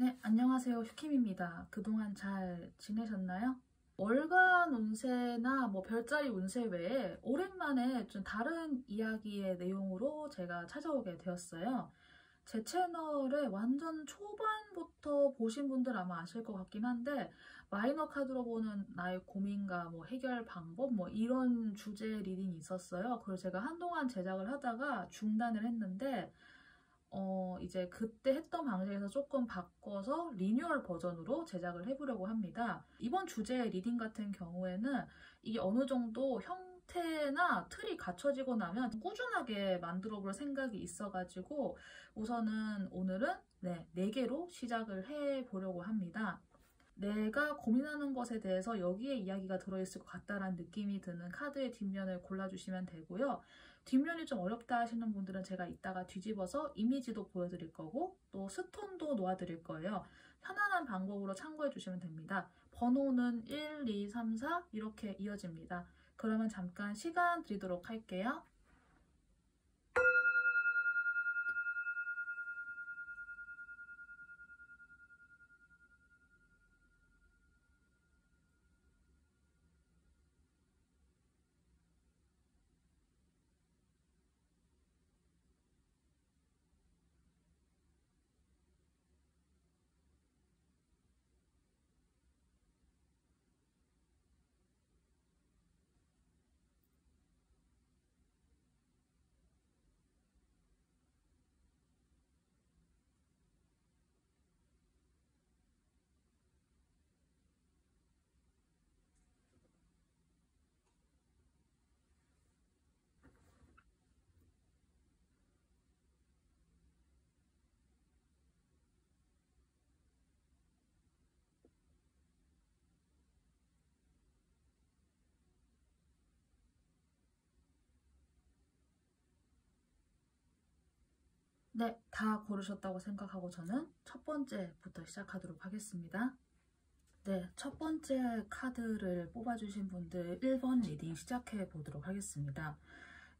네, 안녕하세요. 휴킴입니다. 그동안 잘 지내셨나요? 월간 운세나 별자리 운세 외에 오랜만에 좀 다른 이야기의 내용으로 제가 찾아오게 되었어요. 제 채널에 완전 초반부터 보신 분들 아마 아실 것 같긴 한데 마이너 카드로 보는 나의 고민과 해결 방법 이런 주제 리딩이 있었어요. 그걸 제가 한동안 제작을 하다가 중단을 했는데 이제 그때 했던 방식에서 조금 바꿔서 리뉴얼 버전으로 제작을 해보려고 합니다. 이번 주제의 리딩 같은 경우에는 이게 어느 정도 형태나 틀이 갖춰지고 나면 꾸준하게 만들어 볼 생각이 있어가지고 우선은 오늘은 네 개로 시작을 해보려고 합니다. 내가 고민하는 것에 대해서 여기에 이야기가 들어있을 것 같다라는 느낌이 드는 카드의 뒷면을 골라주시면 되고요. 뒷면이 좀 어렵다 하시는 분들은 제가 이따가 뒤집어서 이미지도 보여드릴 거고 또 스톤도 놓아드릴 거예요. 편안한 방법으로 참고해 주시면 됩니다. 번호는 1, 2, 3, 4 이렇게 이어집니다. 그러면 잠깐 시간 드리도록 할게요. 네, 다 고르셨다고 생각하고 저는 첫 번째부터 시작하도록 하겠습니다. 네, 첫 번째 카드를 뽑아주신 분들 1번 리딩 시작해 보도록 하겠습니다.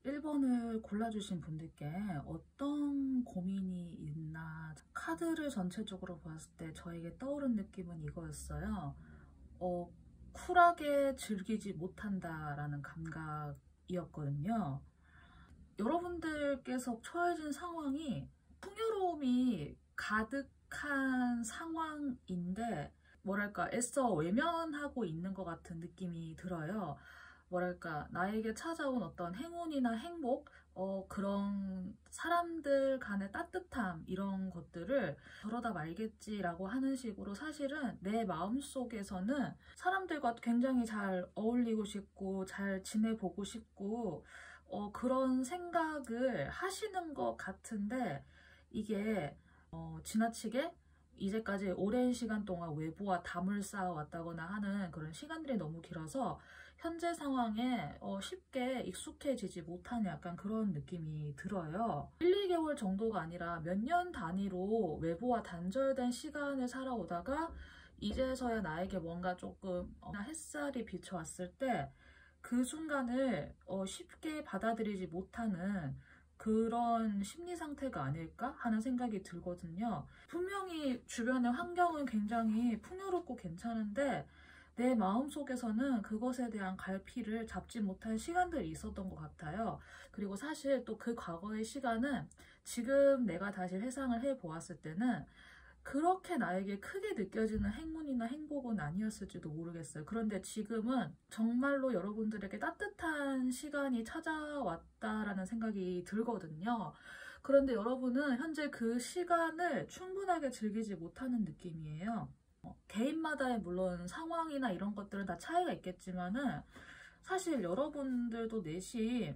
1번을 골라주신 분들께 어떤 고민이 있나 카드를 전체적으로 봤을 때 저에게 떠오른 느낌은 이거였어요. 쿨하게 즐기지 못한다라는 감각이었거든요. 여러분들께서 처해진 상황이 풍요로움이 가득한 상황인데 뭐랄까 애써 외면하고 있는 것 같은 느낌이 들어요. 뭐랄까 나에게 찾아온 어떤 행운이나 행복 그런 사람들 간의 따뜻함 이런 것들을 저러다 말겠지라고 하는 식으로 사실은 내 마음속에서는 사람들과 굉장히 잘 어울리고 싶고 잘 지내보고 싶고 그런 생각을 하시는 것 같은데 이게 지나치게 이제까지 오랜 시간 동안 외부와 담을 쌓아왔다거나 하는 그런 시간들이 너무 길어서 현재 상황에 쉽게 익숙해지지 못하는 약간 그런 느낌이 들어요. 1, 2개월 정도가 아니라 몇 년 단위로 외부와 단절된 시간을 살아오다가 이제서야 나에게 뭔가 조금 햇살이 비춰왔을 때 그 순간을 쉽게 받아들이지 못하는 그런 심리 상태가 아닐까 하는 생각이 들거든요. 분명히 주변의 환경은 굉장히 풍요롭고 괜찮은데 내 마음속에서는 그것에 대한 갈피를 잡지 못한 시간들이 있었던 것 같아요. 그리고 사실 또 그 과거의 시간은 지금 내가 다시 회상을 해보았을 때는 그렇게 나에게 크게 느껴지는 행운이나 행복은 아니었을지도 모르겠어요. 그런데 지금은 정말로 여러분들에게 따뜻한 시간이 찾아왔다라는 생각이 들거든요. 그런데 여러분은 현재 그 시간을 충분하게 즐기지 못하는 느낌이에요. 개인마다의 물론 상황이나 이런 것들은 다 차이가 있겠지만은 사실 여러분들도 내심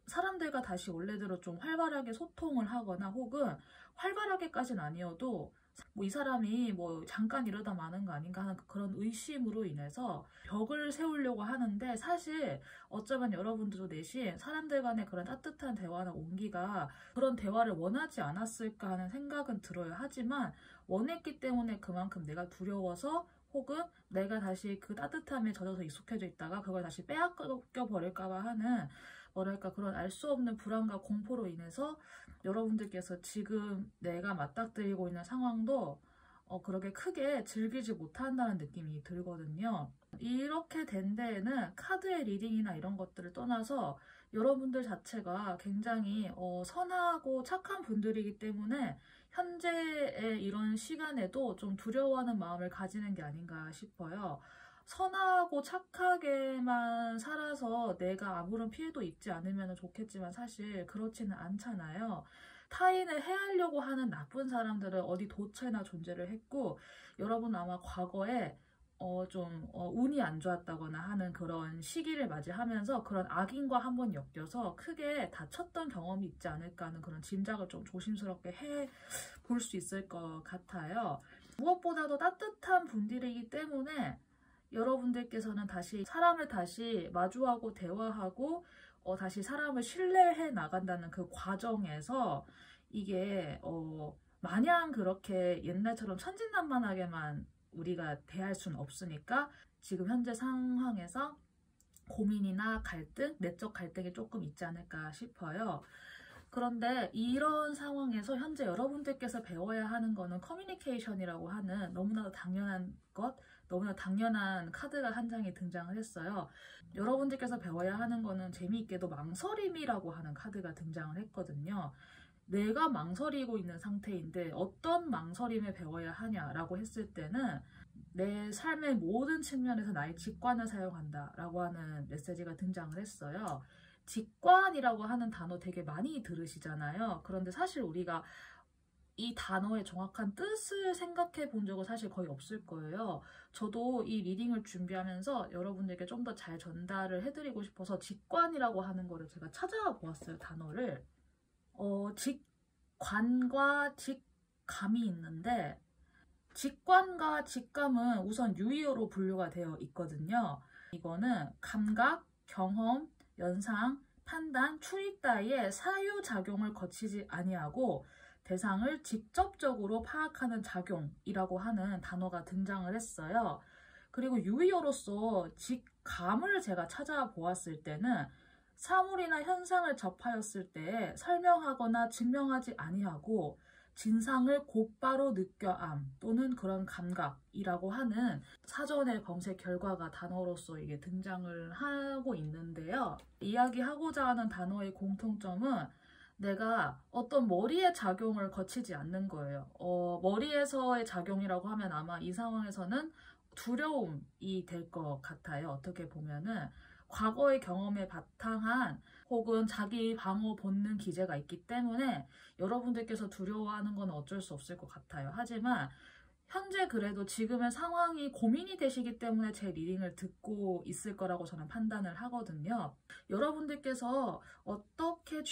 사람들과 다시 원래대로 좀 활발하게 소통을 하거나 혹은 활발하게까지는 아니어도 이 사람이 잠깐 이러다 마는 거 아닌가 하는 그런 의심으로 인해서 벽을 세우려고 하는데 사실 어쩌면 여러분들도 내심 사람들 간의 그런 따뜻한 대화나 온기가 그런 대화를 원하지 않았을까 하는 생각은 들어요. 하지만 원했기 때문에 그만큼 내가 두려워서 혹은 내가 다시 그 따뜻함에 젖어서 익숙해져 있다가 그걸 다시 빼앗겨 버릴까 봐 하는 뭐랄까 그런 알 수 없는 불안과 공포로 인해서 여러분들께서 지금 내가 맞닥뜨리고 있는 상황도 그렇게 크게 즐기지 못한다는 느낌이 들거든요. 이렇게 된 데에는 카드의 리딩이나 이런 것들을 떠나서 여러분들 자체가 굉장히 선하고 착한 분들이기 때문에 현재의 이런 시간에도 좀 두려워하는 마음을 가지는 게 아닌가 싶어요. 선하고 착하게만 살아서 내가 아무런 피해도 입지 않으면 좋겠지만 사실 그렇지는 않잖아요. 타인을 해하려고 하는 나쁜 사람들은 어디 도처에나 존재를 했고, 여러분 아마 과거에 운이 안 좋았다거나 하는 그런 시기를 맞이하면서 그런 악인과 한번 엮여서 크게 다쳤던 경험이 있지 않을까 하는 그런 짐작을 좀 조심스럽게 해볼 수 있을 것 같아요. 무엇보다도 따뜻한 분들이기 때문에 여러분들께서는 사람을 다시 마주하고 대화하고 다시 사람을 신뢰해 나간다는 그 과정에서 이게 마냥 그렇게 옛날처럼 천진난만하게만 우리가 대할 수는 없으니까 지금 현재 상황에서 고민이나 갈등, 내적 갈등이 조금 있지 않을까 싶어요. 그런데 이런 상황에서 현재 여러분들께서 배워야 하는 거는 커뮤니케이션이라고 하는 너무나도 당연한 것, 너무나 당연한 카드가 한 장이 등장을 했어요. 여러분들께서 배워야 하는 거는 재미있게도 망설임이라고 하는 카드가 등장을 했거든요. 내가 망설이고 있는 상태인데 어떤 망설임을 배워야 하냐라고 했을 때는 내 삶의 모든 측면에서 나의 직관을 사용한다 라고 하는 메시지가 등장을 했어요. 직관이라고 하는 단어 되게 많이 들으시잖아요. 그런데 사실 우리가 이 단어의 정확한 뜻을 생각해 본 적은 사실 거의 없을 거예요. 저도 이 리딩을 준비하면서 여러분들께 좀 더 잘 전달을 해드리고 싶어서 직관이라고 하는 거를 제가 찾아보았어요, 단어를. 직관과 직감이 있는데 직관과 직감은 우선 유의어로 분류가 되어 있거든요. 이거는 감각, 경험, 연상, 판단, 추리 따위의 사유작용을 거치지 아니하고 대상을 직접적으로 파악하는 작용이라고 하는 단어가 등장을 했어요. 그리고 유의어로서 직감을 제가 찾아보았을 때는 사물이나 현상을 접하였을 때 설명하거나 증명하지 아니하고 진상을 곧바로 느껴암 또는 그런 감각이라고 하는 사전의 검색 결과가 단어로서 이게 등장을 하고 있는데요. 이야기하고자 하는 단어의 공통점은 내가 어떤 머리의 작용을 거치지 않는 거예요. 머리에서의 작용이라고 하면 아마 이 상황에서는 두려움이 될 것 같아요. 어떻게 보면은 과거의 경험에 바탕한 혹은 자기 방어 본능 기제가 있기 때문에 여러분들께서 두려워하는 건 어쩔 수 없을 것 같아요. 하지만 현재 그래도 지금의 상황이 고민이 되시기 때문에 제 리딩을 듣고 있을 거라고 저는 판단을 하거든요. 여러분들께서 어떻게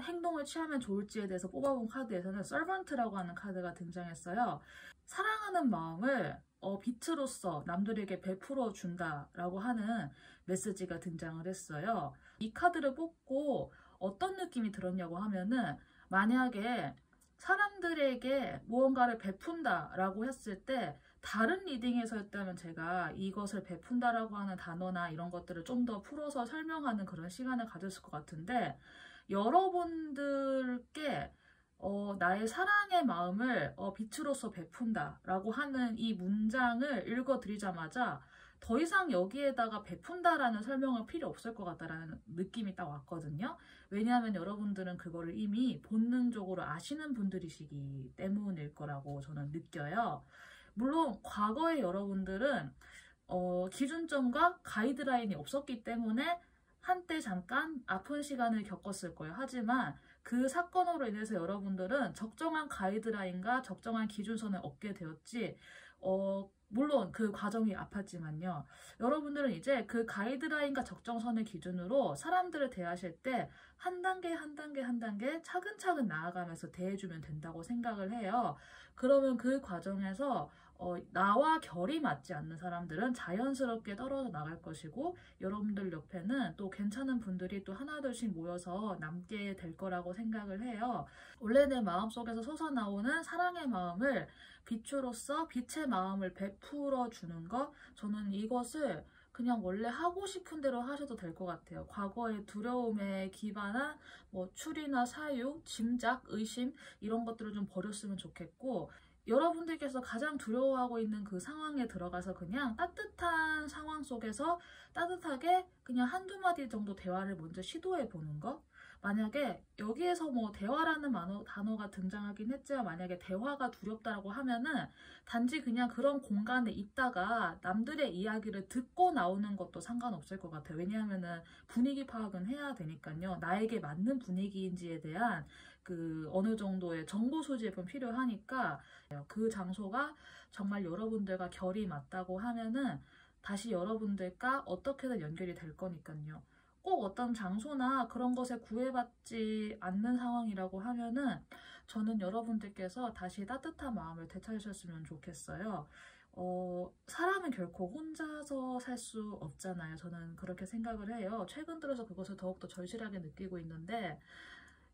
행동을 취하면 좋을지에 대해서 뽑아본 카드에서는 서번트라고 하는 카드가 등장했어요. 사랑하는 마음을 빛으로서 남들에게 베풀어 준다라고 하는 메시지가 등장을 했어요. 이 카드를 뽑고 어떤 느낌이 들었냐고 하면은 만약에 사람들에게 무언가를 베푼다라고 했을 때 다른 리딩에서였다면 제가 이것을 베푼다라고 하는 단어나 이런 것들을 좀 더 풀어서 설명하는 그런 시간을 가졌을 것 같은데 여러분들께 나의 사랑의 마음을 빛으로서 베푼다라고 하는 이 문장을 읽어드리자마자 더 이상 여기에다가 베푼다라는 설명은 필요 없을 것 같다라는 느낌이 딱 왔거든요. 왜냐하면 여러분들은 그거를 이미 본능적으로 아시는 분들이시기 때문일 거라고 저는 느껴요. 물론 과거의 여러분들은 기준점과 가이드라인이 없었기 때문에 한때 잠깐 아픈 시간을 겪었을 거예요. 하지만 그 사건으로 인해서 여러분들은 적정한 가이드라인과 적정한 기준선을 얻게 되었지 물론 그 과정이 아팠지만요. 여러분들은 이제 그 가이드라인과 적정선을 기준으로 사람들을 대하실 때 한 단계 한 단계 한 단계 차근차근 나아가면서 대해주면 된다고 생각을 해요. 그러면 그 과정에서 나와 결이 맞지 않는 사람들은 자연스럽게 떨어져 나갈 것이고 여러분들 옆에는 또 괜찮은 분들이 또 하나둘씩 모여서 남게 될 거라고 생각을 해요. 원래 내 마음속에서 솟아나오는 사랑의 마음을 빛으로서 빛의 마음을 베풀어 주는 것, 저는 이것을 그냥 원래 하고 싶은 대로 하셔도 될 것 같아요. 과거의 두려움에 기반한 뭐 추리나 사유, 짐작, 의심 이런 것들을 좀 버렸으면 좋겠고, 여러분들께서 가장 두려워하고 있는 그 상황에 들어가서 그냥 따뜻한 상황 속에서 따뜻하게 그냥 한두 마디 정도 대화를 먼저 시도해 보는 거. 만약에 여기에서 뭐 대화라는 단어가 등장하긴 했지만, 만약에 대화가 두렵다라고 하면은 단지 그냥 그런 공간에 있다가 남들의 이야기를 듣고 나오는 것도 상관없을 것 같아요. 왜냐하면은 분위기 파악은 해야 되니까요. 나에게 맞는 분위기인지에 대한 그 어느 정도의 정보 수집은 필요하니까, 그 장소가 정말 여러분들과 결이 맞다고 하면은 다시 여러분들과 어떻게든 연결이 될 거니까요. 꼭 어떤 장소나 그런 것에 구애받지 않는 상황이라고 하면은 저는 여러분들께서 다시 따뜻한 마음을 되찾으셨으면 좋겠어요. 사람은 결코 혼자서 살 수 없잖아요. 저는 그렇게 생각을 해요. 최근 들어서 그것을 더욱더 절실하게 느끼고 있는데,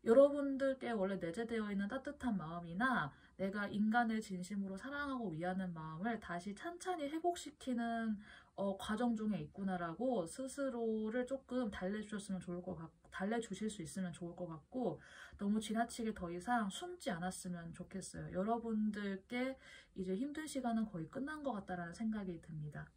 여러분들께 원래 내재되어 있는 따뜻한 마음이나 내가 인간을 진심으로 사랑하고 위하는 마음을 다시 찬찬히 회복시키는 과정 중에 있구나라고 스스로를 조금 달래주실 수 있으면 좋을 것 같고, 너무 지나치게 더 이상 숨지 않았으면 좋겠어요. 여러분들께 이제 힘든 시간은 거의 끝난 것 같다라는 생각이 듭니다.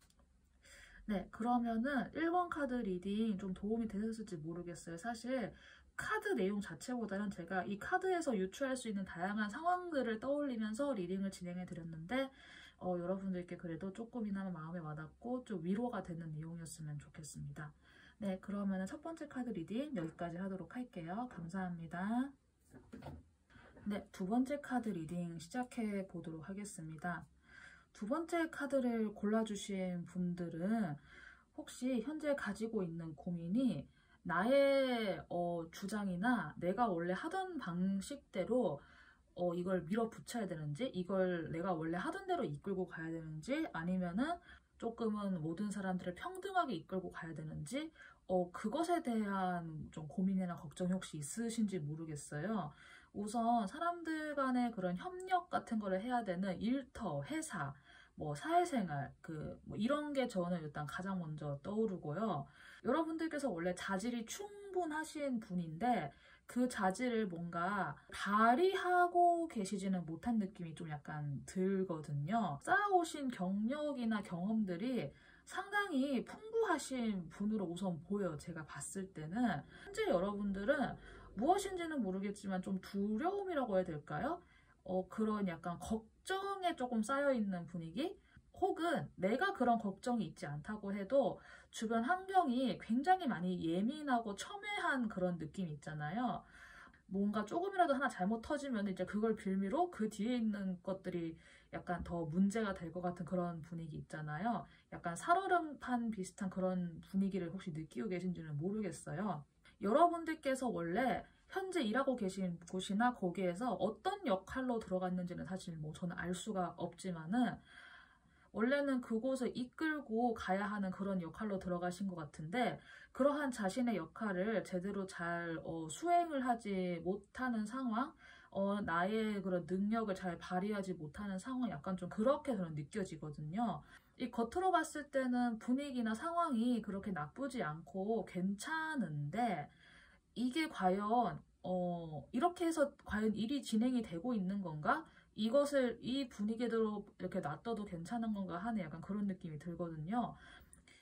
네, 그러면은 1번 카드 리딩 좀 도움이 되셨을지 모르겠어요. 사실 카드 내용 자체보다는 제가 이 카드에서 유추할 수 있는 다양한 상황들을 떠올리면서 리딩을 진행해 드렸는데, 여러분들께 그래도 조금이나마 마음에 와닿고 좀 위로가 되는 내용이었으면 좋겠습니다. 네, 그러면 첫 번째 카드 리딩 여기까지 하도록 할게요. 감사합니다. 네, 두 번째 카드 리딩 시작해 보도록 하겠습니다. 두 번째 카드를 골라주신 분들은 혹시 현재 가지고 있는 고민이 나의 주장이나 내가 원래 하던 방식대로 이걸 밀어붙여야 되는지, 이걸 내가 원래 하던 대로 이끌고 가야 되는지, 아니면은 조금은 모든 사람들을 평등하게 이끌고 가야 되는지, 그것에 대한 좀 고민이나 걱정이 혹시 있으신지 모르겠어요. 우선 사람들 간의 그런 협력 같은 거를 해야 되는 일터, 회사, 뭐 사회생활, 뭐 이런 게 저는 일단 가장 먼저 떠오르고요. 여러분들께서 원래 자질이 충분하신 분인데 그 자질을 뭔가 발휘하고 계시지는 못한 느낌이 좀 약간 들거든요. 쌓아오신 경력이나 경험들이 상당히 풍부하신 분으로 우선 보여요. 제가 봤을 때는. 현재 여러분들은 무엇인지는 모르겠지만 좀 두려움이라고 해야 될까요? 그런 약간 걱정에 조금 쌓여있는 분위기? 혹은 내가 그런 걱정이 있지 않다고 해도 주변 환경이 굉장히 많이 예민하고 첨예한 그런 느낌이 있잖아요. 뭔가 조금이라도 하나 잘못 터지면 이제 그걸 빌미로 그 뒤에 있는 것들이 약간 더 문제가 될 것 같은 그런 분위기 있잖아요. 약간 살얼음판 비슷한 그런 분위기를 혹시 느끼고 계신지는 모르겠어요. 여러분들께서 원래 현재 일하고 계신 곳이나 거기에서 어떤 역할로 들어갔는지는 사실 뭐 저는 알 수가 없지만은, 원래는 그곳을 이끌고 가야 하는 그런 역할로 들어가신 것 같은데, 그러한 자신의 역할을 제대로 잘 수행을 하지 못하는 상황, 나의 그런 능력을 잘 발휘하지 못하는 상황, 약간 좀 그렇게 저는 느껴지거든요. 이 겉으로 봤을 때는 분위기나 상황이 그렇게 나쁘지 않고 괜찮은데, 이게 과연 이렇게 해서 과연 일이 진행이 되고 있는 건가? 이것을 이 분위기대로 이렇게 놔둬도 괜찮은 건가 하는 약간 그런 느낌이 들거든요.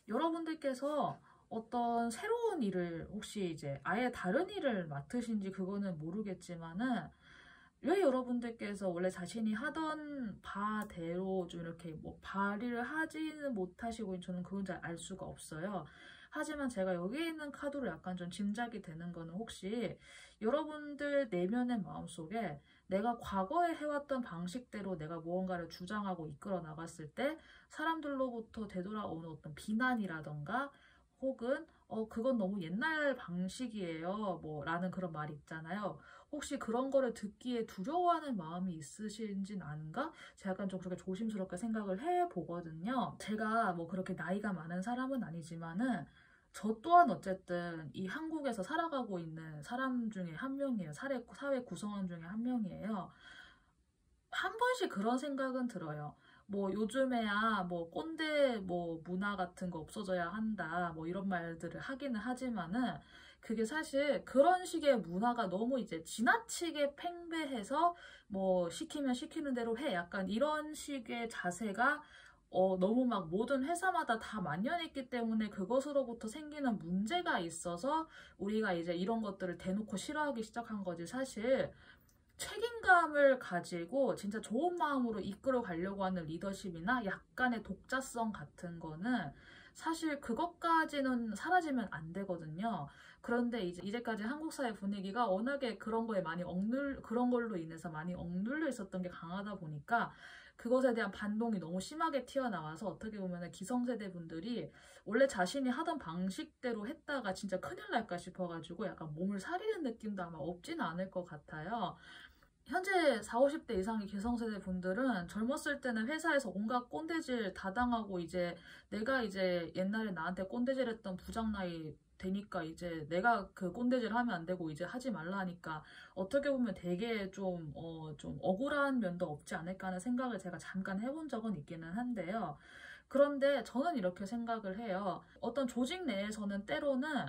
여러분들께서 어떤 새로운 일을 혹시 이제 아예 다른 일을 맡으신지 그거는 모르겠지만은, 왜 여러분들께서 원래 자신이 하던 바대로 좀 이렇게 뭐 발휘를 하지는 못하시고, 저는 그건 잘 알 수가 없어요. 하지만 제가 여기 있는 카드로 약간 좀 짐작이 되는 거는, 혹시 여러분들 내면의 마음속에 내가 과거에 해왔던 방식대로 내가 무언가를 주장하고 이끌어 나갔을 때 사람들로부터 되돌아오는 어떤 비난이라던가, 혹은 그건 너무 옛날 방식이에요 뭐 라는 그런 말이 있잖아요. 혹시 그런 거를 듣기에 두려워하는 마음이 있으신진 않은가? 제가 약간 좀 그렇게 조심스럽게 생각을 해보거든요. 제가 뭐 그렇게 나이가 많은 사람은 아니지만은 저 또한 어쨌든 이 한국에서 살아가고 있는 사람 중에 한 명이에요. 사회 구성원 중에 한 명이에요. 한 번씩 그런 생각은 들어요. 뭐 요즘에야 뭐 꼰대 뭐 문화 같은 거 없어져야 한다 뭐 이런 말들을 하기는 하지만은 그게 사실 그런 식의 문화가 너무 이제 지나치게 팽배해서 뭐 시키면 시키는 대로 해 약간 이런 식의 자세가 너무 막 모든 회사마다 다 만연했기 때문에 그것으로부터 생기는 문제가 있어서 우리가 이제 이런 것들을 대놓고 싫어하기 시작한 거지. 사실 책임감을 가지고 진짜 좋은 마음으로 이끌어 가려고 하는 리더십이나 약간의 독자성 같은 거는 사실 그것까지는 사라지면 안 되거든요. 그런데 이제까지 한국 사회 분위기가 워낙에 그런 거에 많이 그런 걸로 인해서 많이 억눌려 있었던 게 강하다 보니까 그것에 대한 반동이 너무 심하게 튀어나와서 어떻게 보면 기성세대 분들이 원래 자신이 하던 방식대로 했다가 진짜 큰일 날까 싶어가지고 약간 몸을 사리는 느낌도 아마 없진 않을 것 같아요. 현재 40, 50대 이상의 기성세대 분들은 젊었을 때는 회사에서 온갖 꼰대질 다 당하고 이제 내가 이제 옛날에 나한테 꼰대질 했던 부장 나이 되니까 이제 내가 그 꼰대질 하면 안 되고 이제 하지 말라 하니까 어떻게 보면 되게 좀 억울한 면도 없지 않을까 하는 생각을 제가 잠깐 해본 적은 있기는 한데요. 그런데 저는 이렇게 생각을 해요. 어떤 조직 내에서는 때로는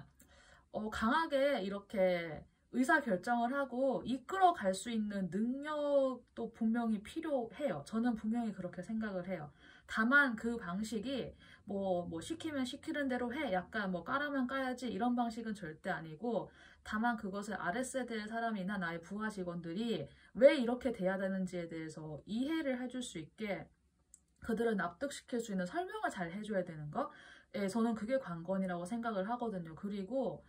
강하게 이렇게 의사결정을 하고 이끌어 갈 수 있는 능력도 분명히 필요해요. 저는 분명히 그렇게 생각을 해요. 다만 그 방식이 뭐 시키면 시키는 대로 해. 약간 뭐 까라면 까야지 이런 방식은 절대 아니고 다만 그것을 아랫세대의 사람이나 나의 부하 직원들이 왜 이렇게 돼야 되는지에 대해서 이해를 해줄 수 있게 그들을 납득시킬 수 있는 설명을 잘 해줘야 되는 거. 예, 저는 그게 관건이라고 생각을 하거든요. 그리고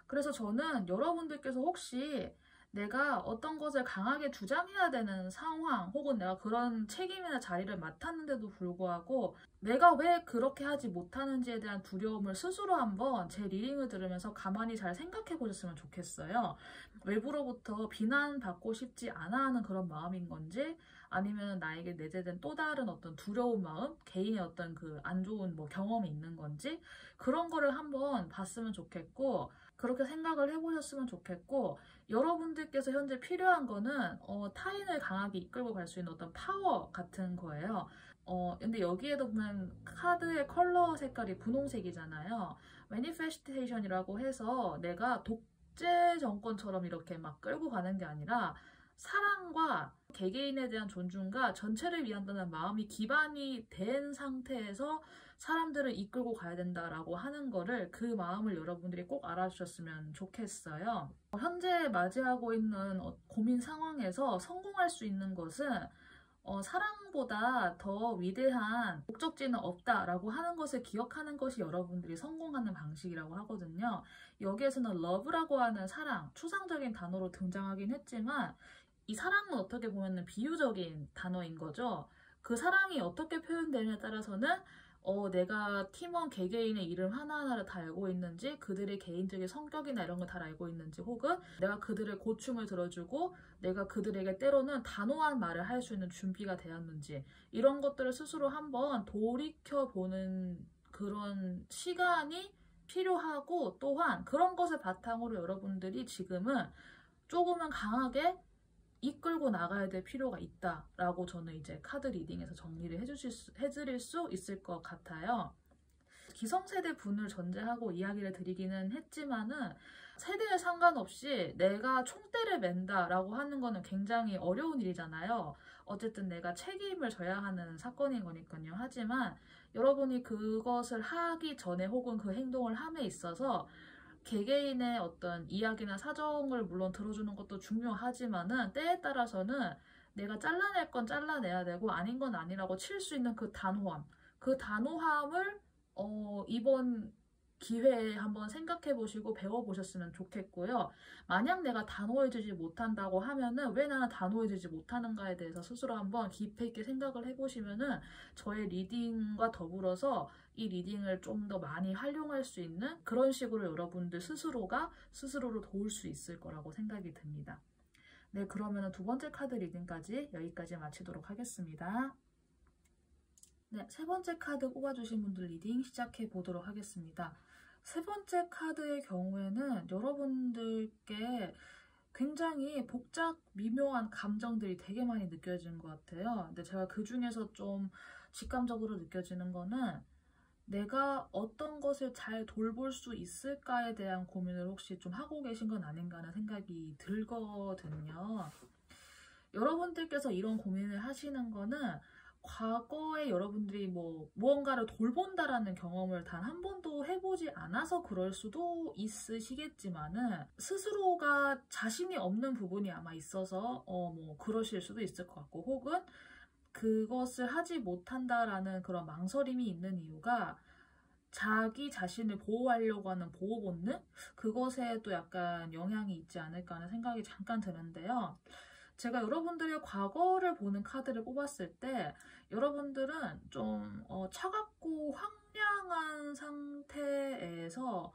그래서 저는 여러분들께서 혹시 내가 어떤 것을 강하게 주장해야 되는 상황 혹은 내가 그런 책임이나 자리를 맡았는데도 불구하고 내가 왜 그렇게 하지 못하는지에 대한 두려움을 스스로 한번 제 리딩을 들으면서 가만히 잘 생각해 보셨으면 좋겠어요. 외부로부터 비난받고 싶지 않아 하는 그런 마음인 건지 아니면 나에게 내재된 또 다른 어떤 두려운 마음, 개인의 어떤 그 안 좋은 뭐 경험이 있는 건지 그런 거를 한번 봤으면 좋겠고 그렇게 생각을 해보셨으면 좋겠고 여러분들께서 현재 필요한 거는 타인을 강하게 이끌고 갈 수 있는 어떤 파워 같은 거예요. 근데 여기에도 보면 카드의 컬러 색깔이 분홍색이잖아요. 매니페스테이션이라고 해서 내가 독재 정권처럼 이렇게 막 끌고 가는 게 아니라 사랑과 개개인에 대한 존중과 전체를 위한다는 마음이 기반이 된 상태에서 사람들을 이끌고 가야 된다라고 하는 거를 그 마음을 여러분들이 꼭 알아주셨으면 좋겠어요. 현재 맞이하고 있는 고민 상황에서 성공할 수 있는 것은 사랑보다 더 위대한 목적지는 없다라고 하는 것을 기억하는 것이 여러분들이 성공하는 방식이라고 하거든요. 여기에서는 love라고 하는 사랑, 추상적인 단어로 등장하긴 했지만 이 사랑은 어떻게 보면 비유적인 단어인 거죠. 그 사랑이 어떻게 표현되느냐에 따라서는 내가 팀원 개개인의 이름 하나하나를 다 알고 있는지 그들의 개인적인 성격이나 이런 걸 다 알고 있는지 혹은 내가 그들의 고충을 들어주고 내가 그들에게 때로는 단호한 말을 할 수 있는 준비가 되었는지 이런 것들을 스스로 한번 돌이켜보는 그런 시간이 필요하고 또한 그런 것을 바탕으로 여러분들이 지금은 조금은 강하게 이끌고 나가야 될 필요가 있다라고 저는 이제 카드 리딩에서 정리를 해드릴 수 있을 것 같아요. 기성세대 분을 전제하고 이야기를 드리기는 했지만은 세대에 상관없이 내가 총대를 맨다라고 하는 거는 굉장히 어려운 일이잖아요. 어쨌든 내가 책임을 져야 하는 사건인 거니까요. 하지만 여러분이 그것을 하기 전에 혹은 그 행동을 함에 있어서 개개인의 어떤 이야기나 사정을 물론 들어주는 것도 중요하지만은 때에 따라서는 내가 잘라낼 건 잘라내야 되고 아닌 건 아니라고 칠 수 있는 그 단호함, 그 단호함을 이번 기회에 한번 생각해 보시고 배워 보셨으면 좋겠고요. 만약 내가 단호해지지 못한다고 하면은 왜 나는 단호해지지 못하는가에 대해서 스스로 한번 깊이 있게 생각을 해보시면은 저의 리딩과 더불어서 이 리딩을 좀 더 많이 활용할 수 있는 그런 식으로 여러분들 스스로가 스스로를 도울 수 있을 거라고 생각이 듭니다. 네, 그러면 두 번째 카드 리딩까지 여기까지 마치도록 하겠습니다. 네, 세 번째 카드 뽑아주신 분들 리딩 시작해 보도록 하겠습니다. 세 번째 카드의 경우에는 여러분들께 굉장히 미묘한 감정들이 되게 많이 느껴지는 것 같아요. 근데 제가 그 중에서 좀 직감적으로 느껴지는 거는 내가 어떤 것을 잘 돌볼 수 있을까에 대한 고민을 혹시 좀 하고 계신 건 아닌가 하는 생각이 들거든요. 여러분들께서 이런 고민을 하시는 거는 과거에 여러분들이 무언가를 돌본다라는 경험을 단 한 번도 해보지 않아서 그럴 수도 있으시겠지만은 스스로가 자신이 없는 부분이 아마 있어서 그러실 수도 있을 것 같고, 혹은 그것을 하지 못한다라는 그런 망설임이 있는 이유가 자기 자신을 보호하려고 하는 보호 본능? 그것에도 약간 영향이 있지 않을까 하는 생각이 잠깐 드는데요. 제가 여러분들의 과거를 보는 카드를 뽑았을 때 여러분들은 좀 차갑고 황량한 상태에서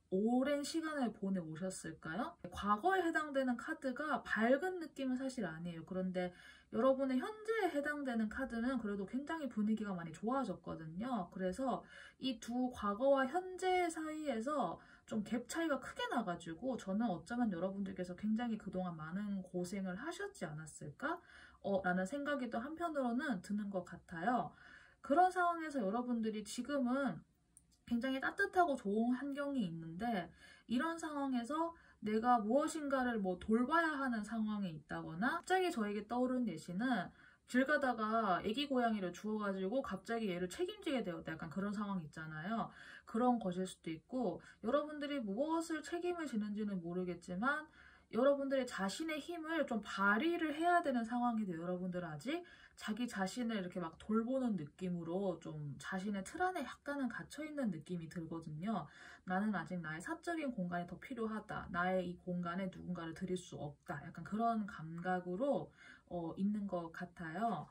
오랜 시간을 보내오셨을까요? 과거에 해당되는 카드가 밝은 느낌은 사실 아니에요. 그런데 여러분의 현재에 해당되는 카드는 그래도 굉장히 분위기가 많이 좋아졌거든요. 그래서 이 두 과거와 현재 사이에서 좀 갭 차이가 크게 나가지고 저는 어쩌면 여러분들께서 굉장히 그동안 많은 고생을 하셨지 않았을까? 라는 생각이 또 한편으로는 드는 것 같아요. 그런 상황에서 여러분들이 지금은 굉장히 따뜻하고 좋은 환경이 있는데, 이런 상황에서 내가 무엇인가를 돌봐야 하는 상황에 있다거나, 갑자기 저에게 떠오른 예시는 길 가다가 애기 고양이를 주워가지고 갑자기 얘를 책임지게 되었다, 약간 그런 상황 있잖아요. 그런 것일 수도 있고, 여러분들이 무엇을 책임을 지는지는 모르겠지만 여러분들의 자신의 힘을 좀 발휘를 해야 되는 상황인데, 여러분들은 아직 자기 자신을 이렇게 막 돌보는 느낌으로 좀 자신의 틀 안에 약간은 갇혀있는 느낌이 들거든요. 나는 아직 나의 사적인 공간이 더 필요하다. 나의 이 공간에 누군가를 들일 수 없다. 약간 그런 감각으로 있는 것 같아요.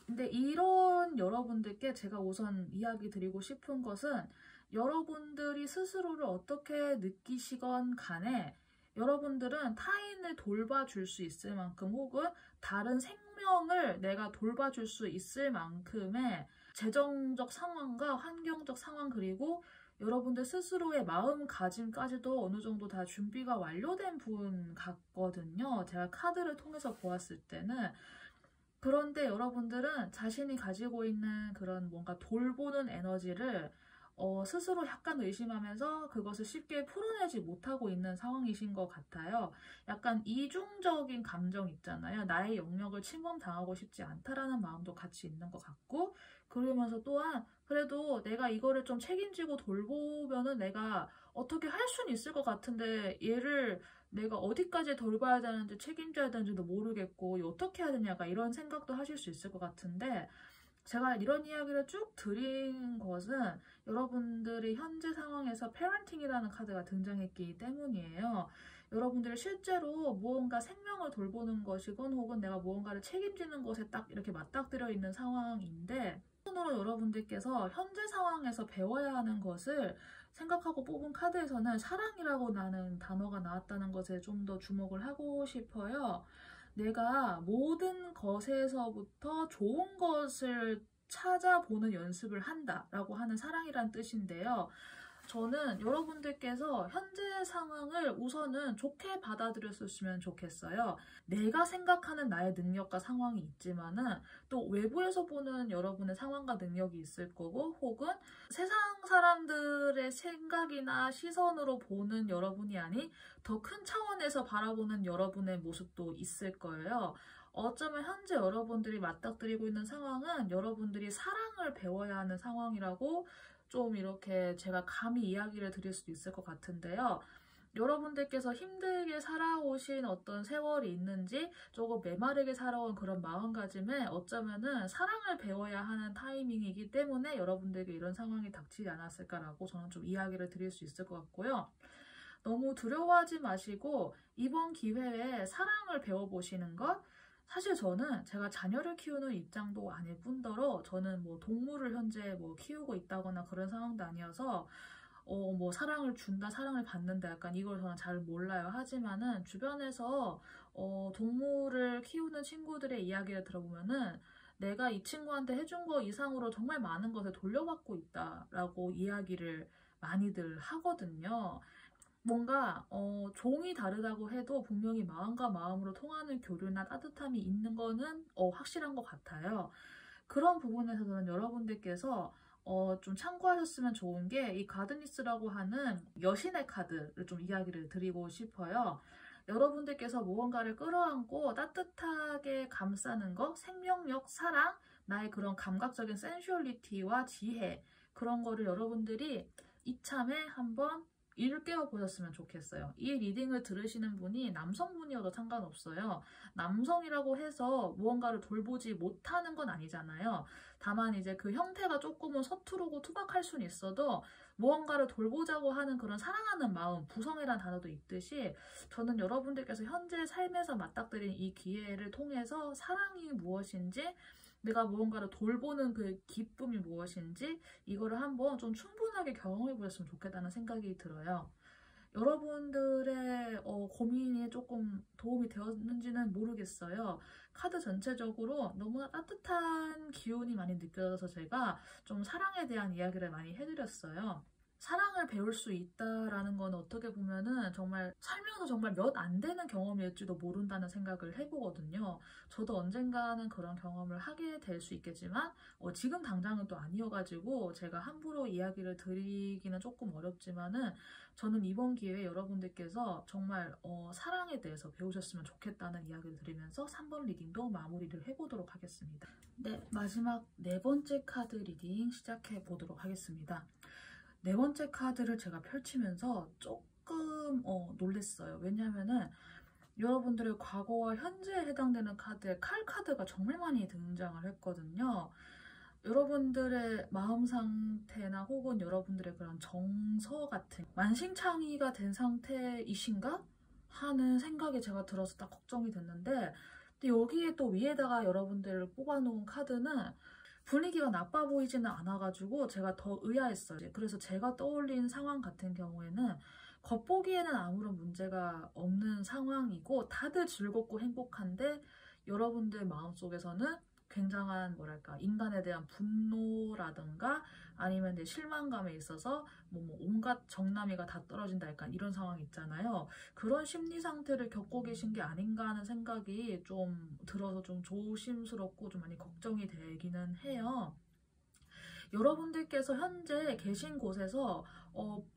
근데 이런 여러분들께 제가 우선 이야기 드리고 싶은 것은, 여러분들이 스스로를 어떻게 느끼시건 간에 여러분들은 타인을 돌봐줄 수 있을 만큼, 혹은 다른 생명을 내가 돌봐줄 수 있을 만큼의 재정적 상황과 환경적 상황, 그리고 여러분들 스스로의 마음가짐까지도 어느 정도 다 준비가 완료된 분 같거든요. 제가 카드를 통해서 보았을 때는. 그런데 여러분들은 자신이 가지고 있는 그런 뭔가 돌보는 에너지를 스스로 약간 의심하면서 그것을 쉽게 풀어내지 못하고 있는 상황이신 것 같아요. 약간 이중적인 감정 있잖아요. 나의 영역을 침범당하고 싶지 않다라는 마음도 같이 있는 것 같고, 그러면서 또한 그래도 내가 이거를 좀 책임지고 돌보면은 내가 어떻게 할 수는 있을 것 같은데, 얘를 내가 어디까지 돌봐야 되는지 책임져야 되는지도 모르겠고 어떻게 해야 되냐가 이런 생각도 하실 수 있을 것 같은데, 제가 이런 이야기를 쭉 드린 것은 여러분들이 현재 상황에서 페런팅이라는 카드가 등장했기 때문이에요. 여러분들이 실제로 무언가 생명을 돌보는 것이건 혹은 내가 무언가를 책임지는 것에 딱 이렇게 맞닥뜨려 있는 상황인데, 우선으로 여러분들께서 현재 상황에서 배워야 하는 것을 생각하고 뽑은 카드에서는 사랑이라고 하는 단어가 나왔다는 것에 좀 더 주목을 하고 싶어요. 내가 모든 것에서부터 좋은 것을 찾아보는 연습을 한다라고 하는 사랑이란 뜻인데요. 저는 여러분들께서 현재 상황을 우선은 좋게 받아들였으면 좋겠어요. 내가 생각하는 나의 능력과 상황이 있지만은 또 외부에서 보는 여러분의 상황과 능력이 있을 거고, 혹은 세상 사람들의 생각이나 시선으로 보는 여러분이 아닌 더 큰 차원에서 바라보는 여러분의 모습도 있을 거예요. 어쩌면 현재 여러분들이 맞닥뜨리고 있는 상황은 여러분들이 사랑을 배워야 하는 상황이라고 좀 이렇게 제가 감히 이야기를 드릴 수도 있을 것 같은데요. 여러분들께서 힘들게 살아오신 어떤 세월이 있는지, 조금 메마르게 살아온 그런 마음가짐에 어쩌면은 사랑을 배워야 하는 타이밍이기 때문에 여러분들에게 이런 상황이 닥치지 않았을까라고 저는 좀 이야기를 드릴 수 있을 것 같고요. 너무 두려워하지 마시고 이번 기회에 사랑을 배워보시는 것, 사실 저는 제가 자녀를 키우는 입장도 아닐 뿐더러 저는 동물을 현재 키우고 있다거나 그런 상황도 아니어서 사랑을 준다, 사랑을 받는다, 약간 이걸 저는 잘 몰라요. 하지만은 주변에서 동물을 키우는 친구들의 이야기를 들어보면은 내가 이 친구한테 해준 거 이상으로 정말 많은 것을 돌려받고 있다라고 이야기를 많이들 하거든요. 뭔가 종이 다르다고 해도 분명히 마음과 마음으로 통하는 교류나 따뜻함이 있는 거는 확실한 것 같아요. 그런 부분에서는 여러분들께서 좀 참고하셨으면 좋은 게 이 가드니스라고 하는 여신의 카드를 좀 이야기를 드리고 싶어요. 여러분들께서 무언가를 끌어안고 따뜻하게 감싸는 거, 생명력, 사랑, 나의 그런 감각적인 센슈얼리티와 지혜, 그런 거를 여러분들이 이참에 한번 일깨워 보셨으면 좋겠어요. 이 리딩을 들으시는 분이 남성분이어도 상관없어요. 남성이라고 해서 무언가를 돌보지 못하는 건 아니잖아요. 다만 이제 그 형태가 조금은 서투르고 투박할 수는 있어도 무언가를 돌보자고 하는 그런 사랑하는 마음, 부성이라는 단어도 있듯이 저는 여러분들께서 현재 삶에서 맞닥뜨린 이 기회를 통해서 사랑이 무엇인지, 내가 무언가를 돌보는 그 기쁨이 무엇인지 이거를 한번 좀 충분하게 경험해 보셨으면 좋겠다는 생각이 들어요. 여러분들의 고민이 조금 도움이 되었는지는 모르겠어요. 카드 전체적으로 너무나 따뜻한 기운이 많이 느껴져서 제가 좀 사랑에 대한 이야기를 많이 해드렸어요. 사랑을 배울 수 있다라는 건 어떻게 보면은 정말 살면서 정말 몇 안 되는 경험일지도 모른다는 생각을 해보거든요. 저도 언젠가는 그런 경험을 하게 될 수 있겠지만 지금 당장은 또 아니어가지고 제가 함부로 이야기를 드리기는 조금 어렵지만은 저는 이번 기회에 여러분들께서 정말 사랑에 대해서 배우셨으면 좋겠다는 이야기를 드리면서 3번 리딩도 마무리를 해보도록 하겠습니다. 네, 마지막 네 번째 카드 리딩 시작해 보도록 하겠습니다. 네 번째 카드를 제가 펼치면서 조금 놀랬어요. 왜냐면은 여러분들의 과거와 현재에 해당되는 카드에 칼 카드가 정말 많이 등장을 했거든요. 여러분들의 마음 상태나 혹은 여러분들의 그런 정서 같은 만신창이가 된 상태이신가 하는 생각이 제가 들어서 딱 걱정이 됐는데, 근데 여기에 또 위에다가 여러분들을 뽑아놓은 카드는 분위기가 나빠 보이지는 않아가지고 제가 더 의아했어요. 그래서 제가 떠올린 상황 같은 경우에는 겉보기에는 아무런 문제가 없는 상황이고 다들 즐겁고 행복한데 여러분들 마음속에서는 굉장한 뭐랄까 인간에 대한 분노라든가 아니면 내 실망감에 있어서 뭐 온갖 정남이가 다 떨어진다 약간 이런 상황 있잖아요. 그런 심리 상태를 겪고 계신 게 아닌가 하는 생각이 좀 들어서 좀 조심스럽고 좀 많이 걱정이 되기는 해요. 여러분들께서 현재 계신 곳에서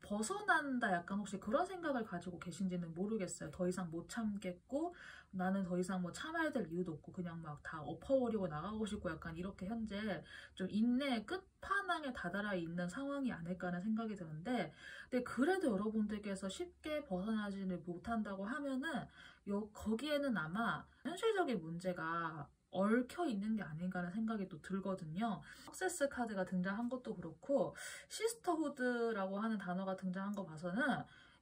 벗어난다 약간 혹시 그런 생각을 가지고 계신지는 모르겠어요. 더 이상 못 참겠고 나는 더 이상 뭐 참아야 될 이유도 없고 그냥 막 다 엎어버리고 나가고 싶고 약간 이렇게 현재 좀 인내의 끝판왕에 다다라 있는 상황이 아닐까 하는 생각이 드는데, 근데 그래도 여러분들께서 쉽게 벗어나지를 못한다고 하면은 거기에는 아마 현실적인 문제가 얽혀 있는 게 아닌가 하는 생각이 또 들거든요. 석세스 카드가 등장한 것도 그렇고 시스터후드라고 하는 단어가 등장한 거 봐서는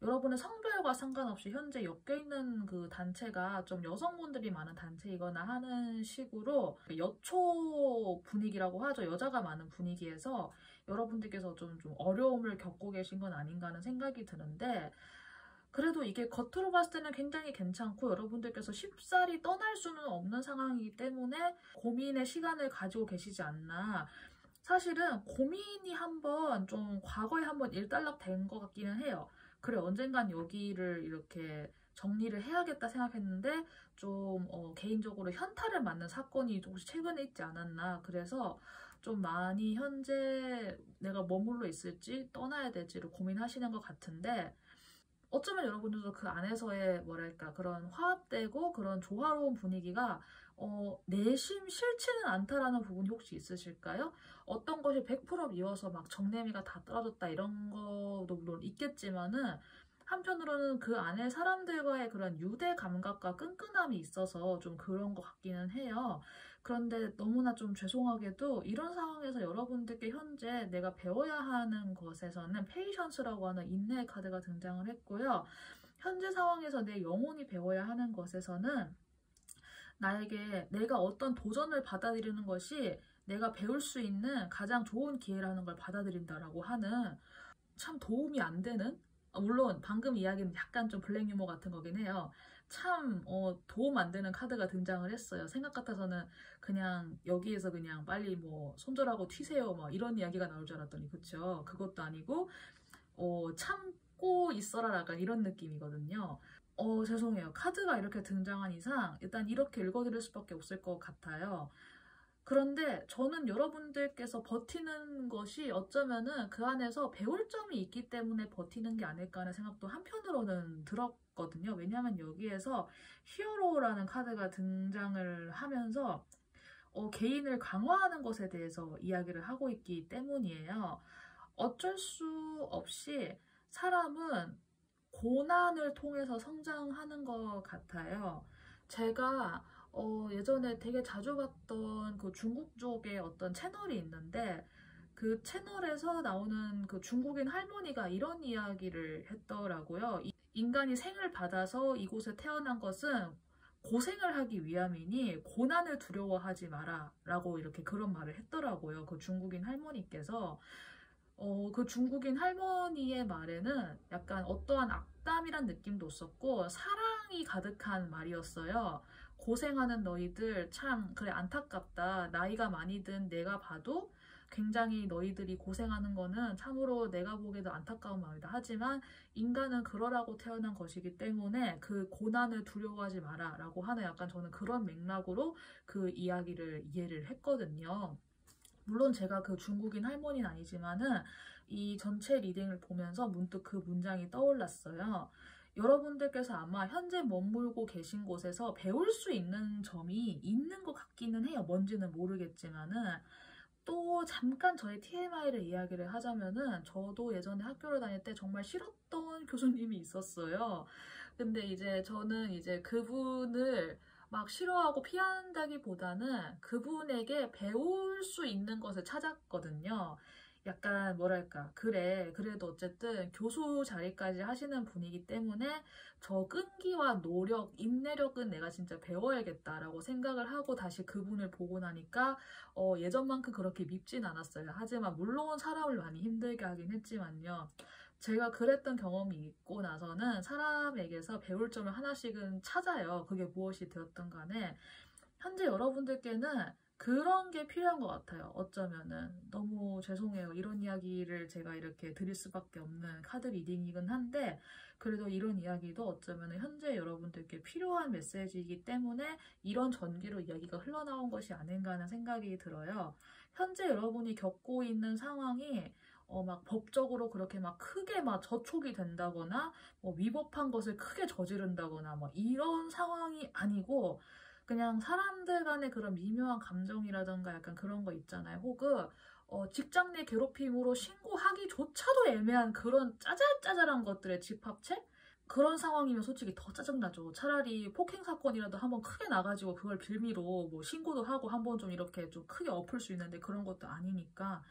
여러분의 성별과 상관없이 현재 엮여있는 그 단체가 좀 여성분들이 많은 단체이거나 하는 식으로 여초 분위기라고 하죠. 여자가 많은 분위기에서 여러분들께서 좀 어려움을 겪고 계신 건 아닌가 하는 생각이 드는데, 그래도 이게 겉으로 봤을 때는 굉장히 괜찮고 여러분들께서 쉽사리 떠날 수는 없는 상황이기 때문에 고민의 시간을 가지고 계시지 않나. 사실은 고민이 한번 좀 과거에 한번 일단락 된 것 같기는 해요. 그래, 언젠간 여기를 이렇게 정리를 해야겠다 생각했는데 좀 개인적으로 현타를 맞는 사건이 조금씩 최근에 있지 않았나. 그래서 좀 많이 현재 내가 머물러 있을지 떠나야 될지를 고민하시는 것 같은데, 어쩌면 여러분들도 그 안에서의 뭐랄까 그런 화합되고 그런 조화로운 분위기가 내심 싫지는 않다라는 부분이 혹시 있으실까요? 어떤 것이 100% 미워서 막 정내미가 다 떨어졌다 이런 것도 물론 있겠지만은 한편으로는 그 안에 사람들과의 그런 유대 감각과 끈끈함이 있어서 좀 그런 것 같기는 해요. 그런데 너무나 좀 죄송하게도 이런 상황에서 여러분들께 현재 내가 배워야 하는 것에서는 페이션스라고 하는 인내의 카드가 등장을 했고요. 현재 상황에서 내 영혼이 배워야 하는 것에서는 나에게 내가 어떤 도전을 받아들이는 것이 내가 배울 수 있는 가장 좋은 기회라는 걸 받아들인다라고 하는 참 도움이 안 되는, 물론 방금 이야기는 약간 좀 블랙 유머 같은 거긴 해요. 참 도움 안 되는 카드가 등장을 했어요. 생각 같아서는 그냥 여기에서 그냥 빨리 뭐 손절하고 튀세요 막 이런 이야기가 나올 줄 알았더니 그쵸? 그것도 아니고 참 참고 있어라 약간 이런 느낌이거든요. 죄송해요. 카드가 이렇게 등장한 이상 일단 이렇게 읽어드릴 수밖에 없을 것 같아요. 그런데 저는 여러분들께서 버티는 것이 어쩌면은 그 안에서 배울 점이 있기 때문에 버티는 게 아닐까 하는 생각도 한편으로는 들었거든요. 왜냐하면 여기에서 히어로라는 카드가 등장을 하면서 개인을 강화하는 것에 대해서 이야기를 하고 있기 때문이에요. 어쩔 수 없이 사람은 고난을 통해서 성장하는 것 같아요. 제가 예전에 되게 자주 봤던 그 중국 쪽의 어떤 채널이 있는데 그 채널에서 나오는 그 중국인 할머니가 이런 이야기를 했더라고요. 인간이 생을 받아서 이곳에 태어난 것은 고생을 하기 위함이니 고난을 두려워하지 마라 라고 이렇게 그런 말을 했더라고요. 그 중국인 할머니께서. 그 중국인 할머니의 말에는 약간 어떠한 악담이란 느낌도 없었고 사랑이 가득한 말이었어요. 고생하는 너희들 참 그래 안타깝다. 나이가 많이 든 내가 봐도 굉장히 너희들이 고생하는 거는 참으로 내가 보기에도 안타까운 마음이다. 하지만 인간은 그러라고 태어난 것이기 때문에 그 고난을 두려워하지 마라 라고 하는 약간 저는 그런 맥락으로 그 이야기를 이해를 했거든요. 물론 제가 그 중국인 할머니는 아니지만은 이 전체 리딩을 보면서 문득 그 문장이 떠올랐어요. 여러분들께서 아마 현재 머물고 계신 곳에서 배울 수 있는 점이 있는 것 같기는 해요. 뭔지는 모르겠지만은 또 잠깐 저의 TMI를 이야기를 하자면은 저도 예전에 학교를 다닐 때 정말 싫었던 교수님이 있었어요. 근데 이제 저는 이제 그분을 막 싫어하고 피한다기보다는 그분에게 배울 수 있는 것을 찾았거든요. 약간 뭐랄까 그래 그래도 어쨌든 교수 자리까지 하시는 분이기 때문에 저 끈기와 노력, 인내력은 내가 진짜 배워야겠다라고 생각을 하고 다시 그분을 보고 나니까 예전만큼 그렇게 밉진 않았어요. 하지만 물론 사람을 많이 힘들게 하긴 했지만요. 제가 그랬던 경험이 있고 나서는 사람에게서 배울 점을 하나씩은 찾아요. 그게 무엇이 되었든 간에. 현재 여러분들께는 그런 게 필요한 것 같아요. 어쩌면은 너무 죄송해요. 이런 이야기를 제가 이렇게 드릴 수밖에 없는 카드 리딩이긴 한데 그래도 이런 이야기도 어쩌면은 현재 여러분들께 필요한 메시지이기 때문에 이런 전기로 이야기가 흘러나온 것이 아닌가 하는 생각이 들어요. 현재 여러분이 겪고 있는 상황이 막 법적으로 그렇게 막 크게 막 저촉이 된다거나 위법한 것을 크게 저지른다거나 뭐 이런 상황이 아니고 그냥 사람들 간의 그런 미묘한 감정이라던가 약간 그런 거 있잖아요. 혹은 직장 내 괴롭힘으로 신고하기조차도 애매한 그런 짜잘짜잘한 것들의 집합체? 그런 상황이면 솔직히 더 짜증나죠. 차라리 폭행 사건이라도 한번 크게 나가지고 그걸 빌미로 뭐 신고도 하고 한번 좀 이렇게 좀 크게 엎을 수 있는데 그런 것도 아니니까.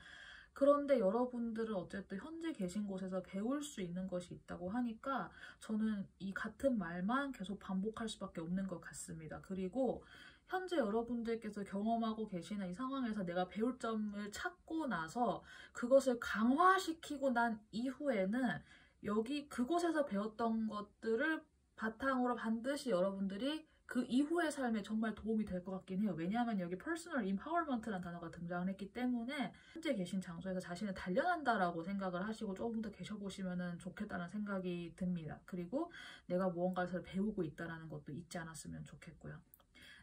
그런데 여러분들은 어쨌든 현재 계신 곳에서 배울 수 있는 것이 있다고 하니까 저는 이 같은 말만 계속 반복할 수밖에 없는 것 같습니다. 그리고 현재 여러분들께서 경험하고 계시는 이 상황에서 내가 배울 점을 찾고 나서 그것을 강화시키고 난 이후에는 여기 그곳에서 배웠던 것들을 바탕으로 반드시 여러분들이 그 이후의 삶에 정말 도움이 될 것 같긴 해요. 왜냐하면 여기 퍼스널 임파워먼트라는 단어가 등장을 했기 때문에 현재 계신 장소에서 자신을 단련한다라고 생각을 하시고 조금 더 계셔보시면 좋겠다는 생각이 듭니다. 그리고 내가 무언가를 배우고 있다는 것도 잊지 않았으면 좋겠고요.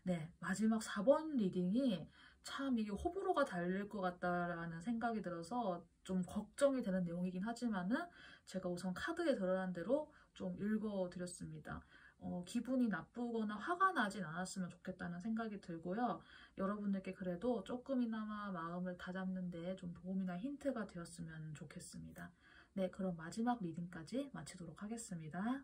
네, 마지막 4번 리딩이 참 이게 호불호가 달릴 것 같다라는 생각이 들어서 좀 걱정이 되는 내용이긴 하지만은 제가 우선 카드에 드러난 대로 좀 읽어드렸습니다. 기분이 나쁘거나 화가 나진 않았으면 좋겠다는 생각이 들고요. 여러분들께 그래도 조금이나마 마음을 다잡는 데 좀 도움이나 힌트가 되었으면 좋겠습니다. 네, 그럼 마지막 리딩까지 마치도록 하겠습니다.